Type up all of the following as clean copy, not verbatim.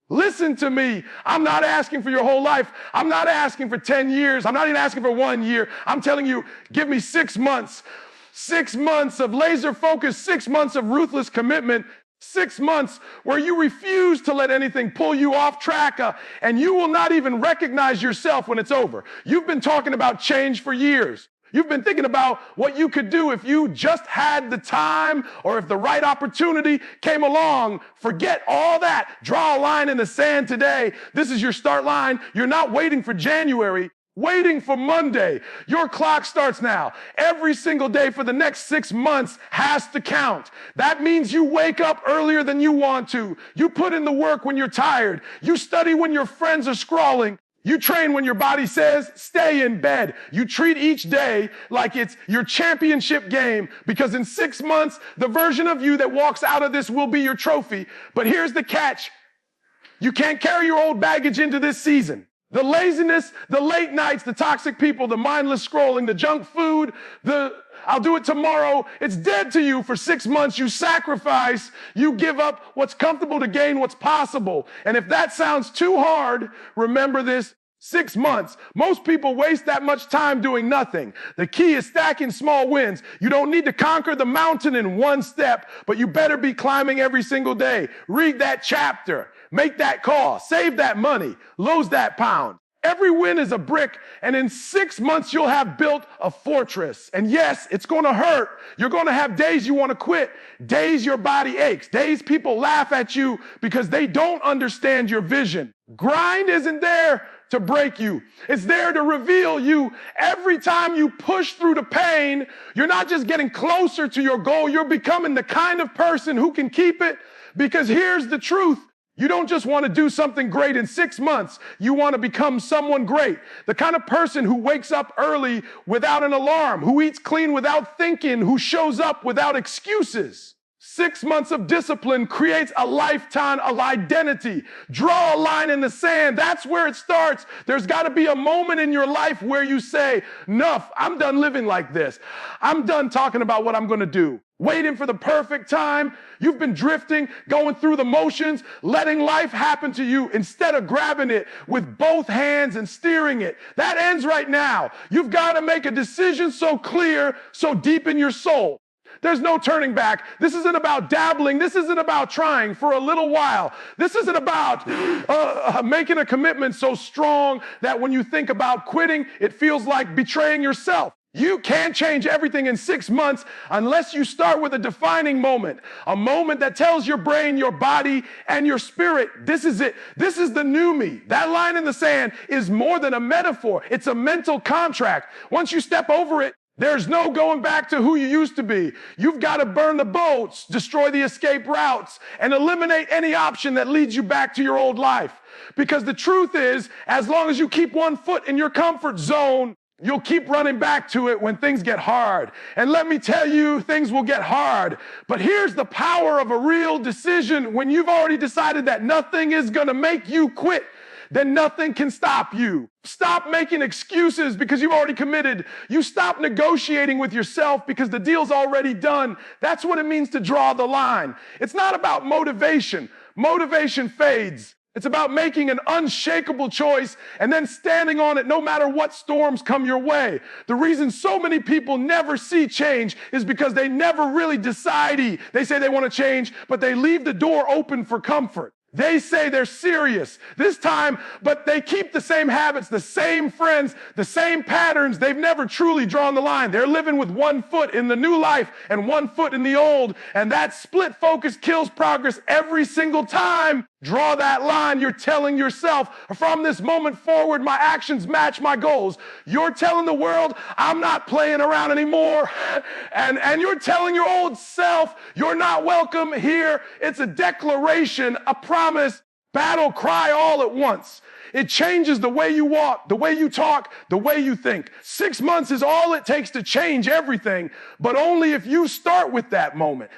Listen to me. I'm not asking for your whole life. I'm not asking for 10 years. I'm not even asking for 1 year. I'm telling you, give me 6 months. 6 months of laser focus, 6 months of ruthless commitment, 6 months where you refuse to let anything pull you off track, and you will not even recognize yourself when it's over. You've been talking about change for years. You've been thinking about what you could do if you just had the time or if the right opportunity came along. Forget all that. Draw a line in the sand today. This is your start line. You're not waiting for January, waiting for Monday. Your clock starts now. Every single day for the next 6 months has to count. That means you wake up earlier than you want to. You put in the work when you're tired. You study when your friends are scrolling. You train when your body says, stay in bed. You treat each day like it's your championship game, because in 6 months, the version of you that walks out of this will be your trophy. But here's the catch. You can't carry your old baggage into this season. The laziness, the late nights, the toxic people, the mindless scrolling, the junk food, I'll do it tomorrow. It's dead to you for 6 months. You sacrifice, you give up what's comfortable to gain what's possible. And if that sounds too hard, remember this. 6 months. Most people waste that much time doing nothing. The key is stacking small wins. You don't need to conquer the mountain in one step, but you better be climbing every single day. Read that chapter. Make that call. Save that money. Lose that pound. Every win is a brick, and in 6 months, you'll have built a fortress. And yes, it's going to hurt. You're going to have days you want to quit, days your body aches, days people laugh at you because they don't understand your vision. Grind isn't there to break you. It's there to reveal you. Every time you push through the pain, you're not just getting closer to your goal, you're becoming the kind of person who can keep it. Because here's the truth. You don't just want to do something great in 6 months. You want to become someone great. The kind of person who wakes up early without an alarm, who eats clean without thinking, who shows up without excuses. 6 months of discipline creates a lifetime of identity. Draw a line in the sand. That's where it starts. There's got to be a moment in your life where you say, enough, I'm done living like this. I'm done talking about what I'm going to do. Waiting for the perfect time. You've been drifting, going through the motions, letting life happen to you instead of grabbing it with both hands and steering it. That ends right now. You've got to make a decision so clear, so deep in your soul. There's no turning back. This isn't about dabbling. This isn't about trying for a little while. This isn't about making a commitment so strong that when you think about quitting, it feels like betraying yourself. You can't change everything in 6 months unless you start with a defining moment, a moment that tells your brain, your body, and your spirit, this is it. This is the new me. That line in the sand is more than a metaphor. It's a mental contract. Once you step over it, there's no going back to who you used to be. You've got to burn the boats, destroy the escape routes, and eliminate any option that leads you back to your old life. Because the truth is, as long as you keep one foot in your comfort zone, you'll keep running back to it when things get hard. And let me tell you, things will get hard. But here's the power of a real decision. When you've already decided that nothing is going to make you quit, then nothing can stop you. Stop making excuses because you've already committed. You stop negotiating with yourself because the deal's already done. That's what it means to draw the line. It's not about motivation. Motivation fades. It's about making an unshakable choice and then standing on it no matter what storms come your way. The reason so many people never see change is because they never really decide. They say they want to change, but they leave the door open for comfort. They say they're serious this time, but they keep the same habits, the same friends, the same patterns. They've never truly drawn the line. They're living with 1 foot in the new life and 1 foot in the old. And that split focus kills progress every single time. Draw that line. You're telling yourself, from this moment forward, my actions match my goals. You're telling the world, I'm not playing around anymore. And you're telling your old self, you're not welcome here. It's a declaration, a promise, battle cry all at once. It changes the way you walk, the way you talk, the way you think. 6 months is all it takes to change everything, but only if you start with that moment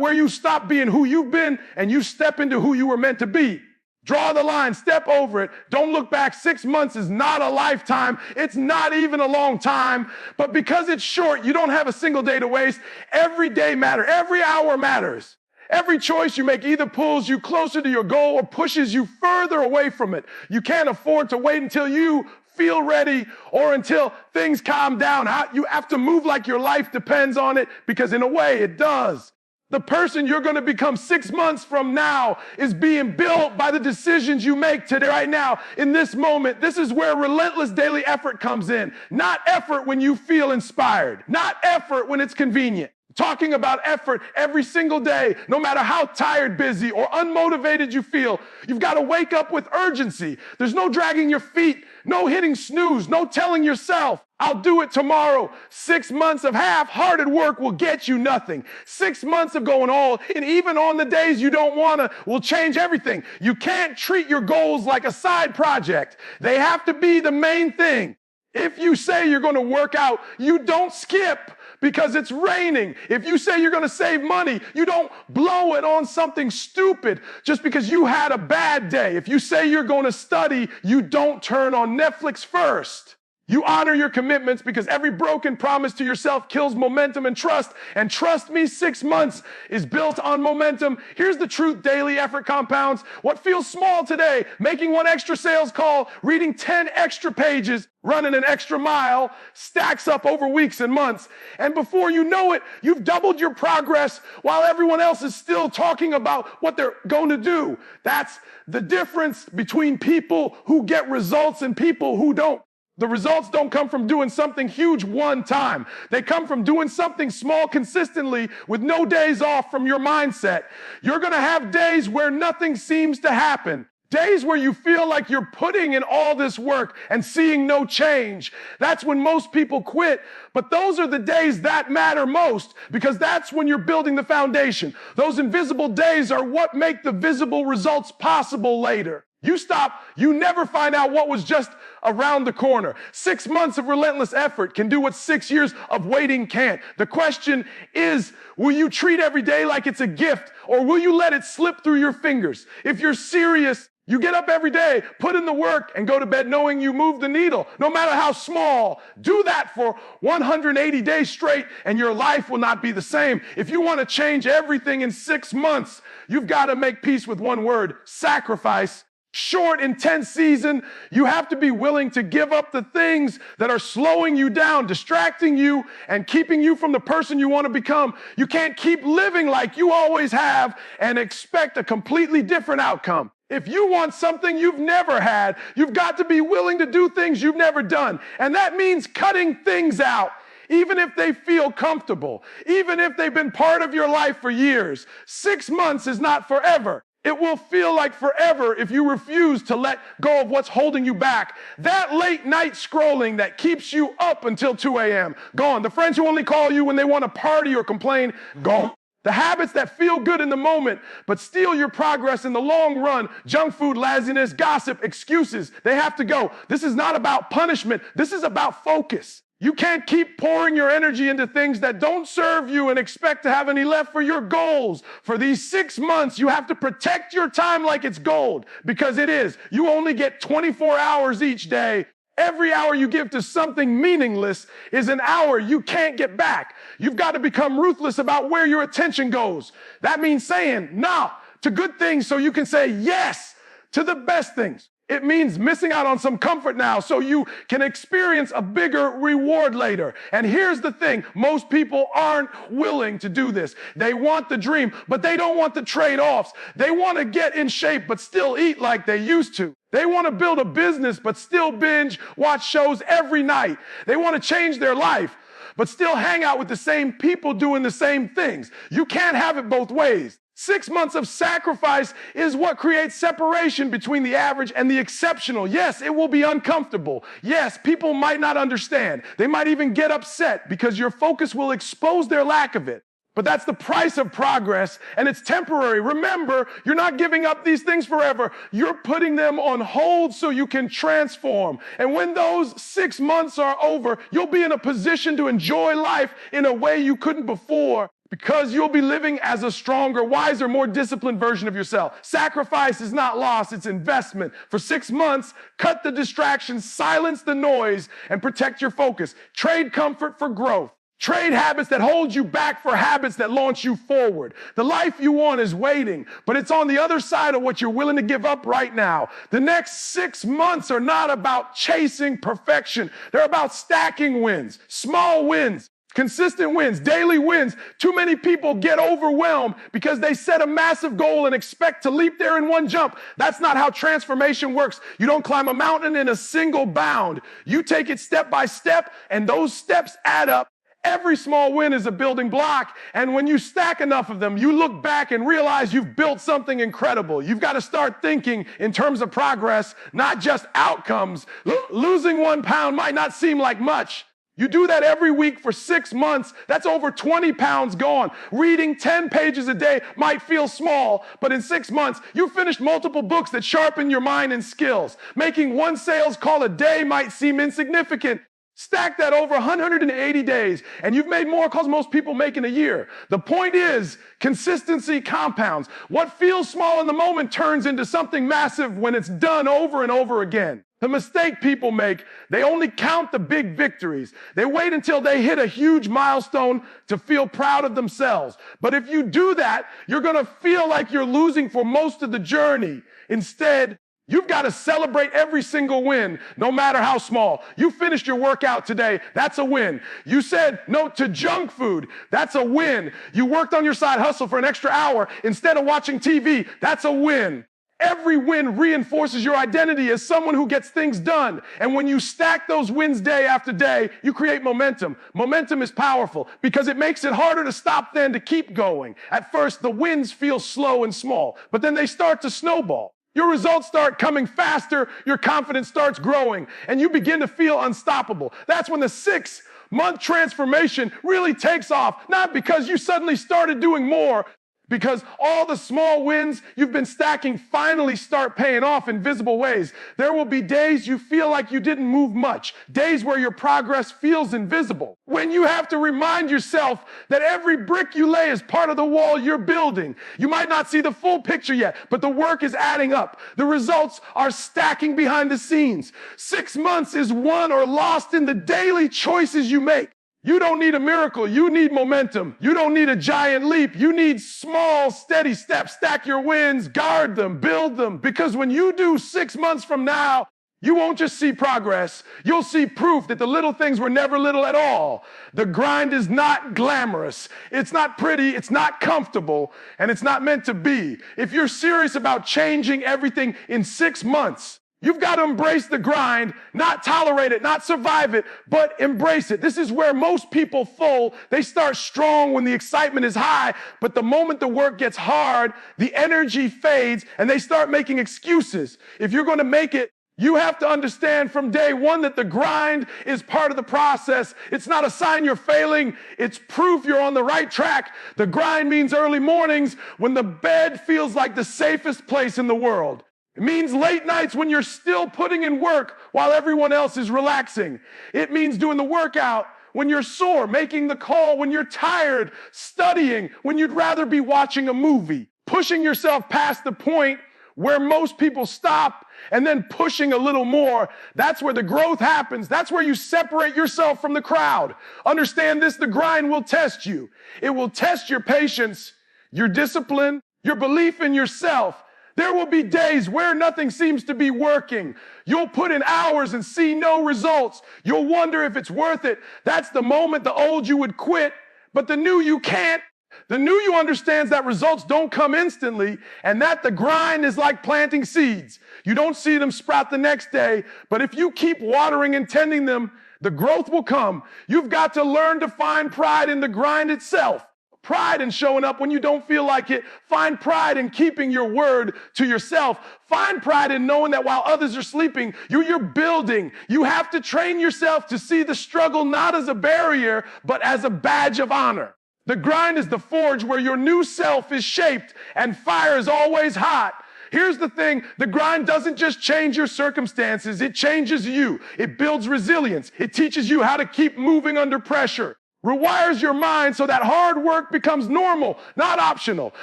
where you stop being who you've been and you step into who you were meant to be. Draw the line, step over it. Don't look back. 6 months is not a lifetime. It's not even a long time, but because it's short, you don't have a single day to waste. Every day matters. Every hour matters. Every choice you make either pulls you closer to your goal or pushes you further away from it. You can't afford to wait until you feel ready or until things calm down. You have to move like your life depends on it, because in a way it does. The person you're going to become 6 months from now is being built by the decisions you make today, right now, in this moment. This is where relentless daily effort comes in. Not effort when you feel inspired. Not effort when it's convenient. Talking about effort every single day, no matter how tired, busy, or unmotivated you feel. You've got to wake up with urgency. There's no dragging your feet, no hitting snooze, no telling yourself, I'll do it tomorrow. 6 months of half-hearted work will get you nothing. 6 months of going all, and even on the days you don't want to, will change everything. You can't treat your goals like a side project. They have to be the main thing. If you say you're going to work out, you don't skip because it's raining. If you say you're going to save money, you don't blow it on something stupid just because you had a bad day. If you say you're going to study, you don't turn on Netflix first. You honor your commitments because every broken promise to yourself kills momentum and trust. And trust me, 6 months is built on momentum. Here's the truth: daily effort compounds. What feels small today, making one extra sales call, reading 10 extra pages, running an extra mile, stacks up over weeks and months. And before you know it, you've doubled your progress while everyone else is still talking about what they're going to do. That's the difference between people who get results and people who don't. The results don't come from doing something huge one time. They come from doing something small consistently with no days off from your mindset. You're going to have days where nothing seems to happen. Days where you feel like you're putting in all this work and seeing no change. That's when most people quit. But those are the days that matter most, because that's when you're building the foundation. Those invisible days are what make the visible results possible later. You stop, you never find out what was just around the corner. 6 months of relentless effort can do what 6 years of waiting can't. The question is, will you treat every day like it's a gift, or will you let it slip through your fingers? If you're serious, you get up every day, put in the work, and go to bed knowing you moved the needle, no matter how small. Do that for 180 days straight, and your life will not be the same. If you want to change everything in 6 months, you've got to make peace with one word: sacrifice. Short, intense season, you have to be willing to give up the things that are slowing you down, distracting you, and keeping you from the person you want to become. You can't keep living like you always have and expect a completely different outcome. If you want something you've never had, you've got to be willing to do things you've never done. And that means cutting things out, even if they feel comfortable, even if they've been part of your life for years. 6 months is not forever. It will feel like forever if you refuse to let go of what's holding you back. That late night scrolling that keeps you up until 2 a.m., gone. The friends who only call you when they want to party or complain, gone. The habits that feel good in the moment but steal your progress in the long run, junk food, laziness, gossip, excuses, they have to go. This is not about punishment. This is about focus. You can't keep pouring your energy into things that don't serve you and expect to have any left for your goals. For these 6 months, you have to protect your time like it's gold, because it is. You only get 24 hours each day. Every hour you give to something meaningless is an hour you can't get back. You've got to become ruthless about where your attention goes. That means saying no to good things so you can say yes to the best things. It means missing out on some comfort now so you can experience a bigger reward later. And here's the thing: most people aren't willing to do this. They want the dream, but they don't want the trade-offs. They want to get in shape, but still eat like they used to. They want to build a business, but still binge watch shows every night. They want to change their life, but still hang out with the same people doing the same things. You can't have it both ways. 6 months of sacrifice is what creates separation between the average and the exceptional. Yes, it will be uncomfortable. Yes, people might not understand. They might even get upset because your focus will expose their lack of it. But that's the price of progress, and it's temporary. Remember, you're not giving up these things forever. You're putting them on hold so you can transform. And when those 6 months are over, you'll be in a position to enjoy life in a way you couldn't before, because you'll be living as a stronger, wiser, more disciplined version of yourself. Sacrifice is not loss, it's investment. For 6 months, cut the distractions, silence the noise, and protect your focus. Trade comfort for growth. Trade habits that hold you back for habits that launch you forward. The life you want is waiting, but it's on the other side of what you're willing to give up right now. The next 6 months are not about chasing perfection. They're about stacking wins, small wins, consistent wins, daily wins. Too many people get overwhelmed because they set a massive goal and expect to leap there in one jump. That's not how transformation works. You don't climb a mountain in a single bound. You take it step by step, and those steps add up. Every small win is a building block, and when you stack enough of them, you look back and realize you've built something incredible. You've got to start thinking in terms of progress, not just outcomes. Losing 1 pound might not seem like much. You do that every week for 6 months, that's over 20 pounds gone. Reading 10 pages a day might feel small, but in 6 months, you finished multiple books that sharpen your mind and skills. Making one sales call a day might seem insignificant. Stack that over 180 days, and you've made more calls most people make in a year. The point is, consistency compounds. What feels small in the moment turns into something massive when it's done over and over again. The mistake people make, they only count the big victories. They wait until they hit a huge milestone to feel proud of themselves. But if you do that, you're going to feel like you're losing for most of the journey. Instead, you've got to celebrate every single win, no matter how small. You finished your workout today, that's a win. You said no to junk food, that's a win. You worked on your side hustle for an extra hour instead of watching TV, that's a win. Every win reinforces your identity as someone who gets things done. And when you stack those wins day after day, you create momentum. Momentum is powerful because it makes it harder to stop than to keep going. At first, the wins feel slow and small, but then they start to snowball. Your results start coming faster, your confidence starts growing, and you begin to feel unstoppable. That's when the 6-month transformation really takes off, not because you suddenly started doing more, because all the small wins you've been stacking finally start paying off in visible ways. There will be days you feel like you didn't move much, days where your progress feels invisible. When you have to remind yourself that every brick you lay is part of the wall you're building. You might not see the full picture yet, but the work is adding up. The results are stacking behind the scenes. 6 months is won or lost in the daily choices you make. You don't need a miracle. You need momentum. You don't need a giant leap. You need small, steady steps. Stack your wins, guard them, build them. Because when you do 6 months from now, you won't just see progress. You'll see proof that the little things were never little at all. The grind is not glamorous. It's not pretty. It's not comfortable. And it's not meant to be. If you're serious about changing everything in 6 months, you've got to embrace the grind, not tolerate it, not survive it, but embrace it. This is where most people fall. They start strong when the excitement is high, but the moment the work gets hard, the energy fades, and they start making excuses. If you're going to make it, you have to understand from day one that the grind is part of the process. It's not a sign you're failing. It's proof you're on the right track. The grind means early mornings when the bed feels like the safest place in the world. It means late nights when you're still putting in work while everyone else is relaxing. It means doing the workout when you're sore, making the call when you're tired, studying when you'd rather be watching a movie, pushing yourself past the point where most people stop and then pushing a little more. That's where the growth happens. That's where you separate yourself from the crowd. Understand this, the grind will test you. It will test your patience, your discipline, your belief in yourself. There will be days where nothing seems to be working. You'll put in hours and see no results. You'll wonder if it's worth it. That's the moment the old you would quit, but the new you can't. The new you understands that results don't come instantly and that the grind is like planting seeds. You don't see them sprout the next day, but if you keep watering and tending them, the growth will come. You've got to learn to find pride in the grind itself. Pride in showing up when you don't feel like it. Find pride in keeping your word to yourself. Find pride in knowing that while others are sleeping, you're building. You have to train yourself to see the struggle not as a barrier, but as a badge of honor. The grind is the forge where your new self is shaped and fire is always hot. Here's the thing, the grind doesn't just change your circumstances, it changes you. It builds resilience. It teaches you how to keep moving under pressure. Rewires your mind so that hard work becomes normal, not optional.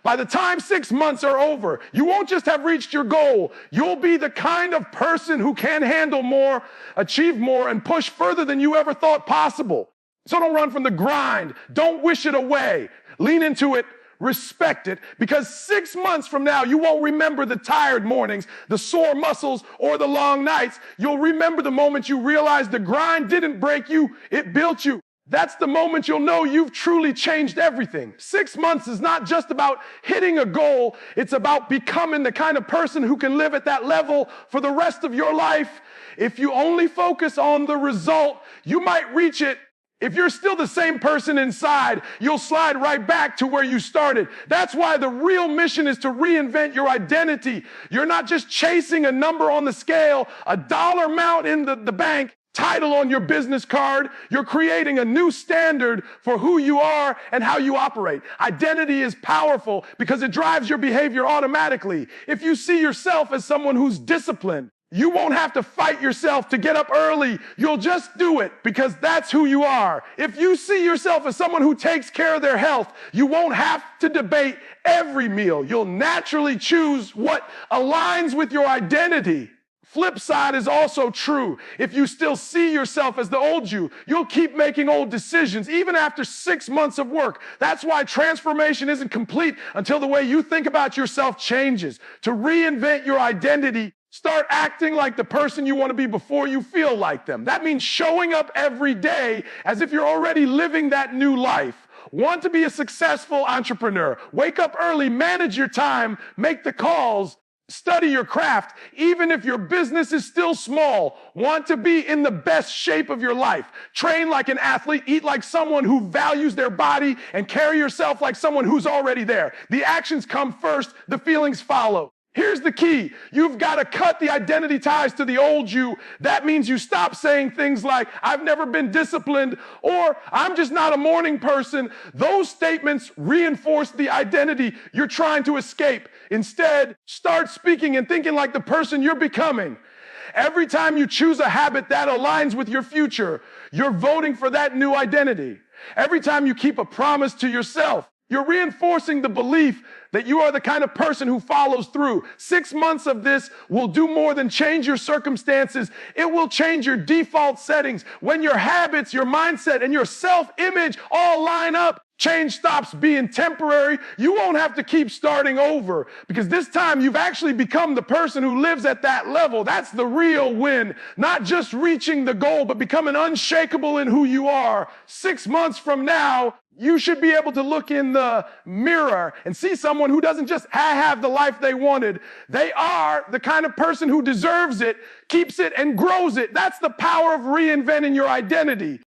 By the time 6 months are over, you won't just have reached your goal. You'll be the kind of person who can handle more, achieve more, and push further than you ever thought possible. So don't run from the grind. Don't wish it away. Lean into it, respect it, because 6 months from now, you won't remember the tired mornings, the sore muscles, or the long nights. You'll remember the moment you realized the grind didn't break you, it built you. That's the moment you'll know you've truly changed everything. 6 months is not just about hitting a goal. It's about becoming the kind of person who can live at that level for the rest of your life. If you only focus on the result, you might reach it. If you're still the same person inside, you'll slide right back to where you started. That's why the real mission is to reinvent your identity. You're not just chasing a number on the scale, a dollar amount in the bank, title on your business card. You're creating a new standard for who you are and how you operate. Identity is powerful because it drives your behavior automatically. If you see yourself as someone who's disciplined, you won't have to fight yourself to get up early. You'll just do it because that's who you are. If you see yourself as someone who takes care of their health, you won't have to debate every meal. You'll naturally choose what aligns with your identity. Flip side is also true. If you still see yourself as the old you, you'll keep making old decisions even after 6 months of work. That's why transformation isn't complete until the way you think about yourself changes. To reinvent your identity, start acting like the person you want to be before you feel like them. That means showing up every day as if you're already living that new life. Want to be a successful entrepreneur? Wake up early, manage your time, make the calls, study your craft, even if your business is still small. Want to be in the best shape of your life. Train like an athlete, eat like someone who values their body, and carry yourself like someone who's already there. The actions come first, the feelings follow. Here's the key. You've got to cut the identity ties to the old you. That means you stop saying things like, I've never been disciplined, or I'm just not a morning person. Those statements reinforce the identity you're trying to escape. Instead, start speaking and thinking like the person you're becoming. Every time you choose a habit that aligns with your future, you're voting for that new identity. Every time you keep a promise to yourself, you're reinforcing the belief that you are the kind of person who follows through. 6 months of this will do more than change your circumstances. It will change your default settings. When your habits, your mindset, and your self-image all line up, change stops being temporary. You won't have to keep starting over because this time you've actually become the person who lives at that level. That's the real win. Not just reaching the goal, but becoming unshakable in who you are. 6 months from now, you should be able to look in the mirror and see someone who doesn't just have the life they wanted. They are the kind of person who deserves it, keeps it, and grows it. That's the power of reinventing your identity.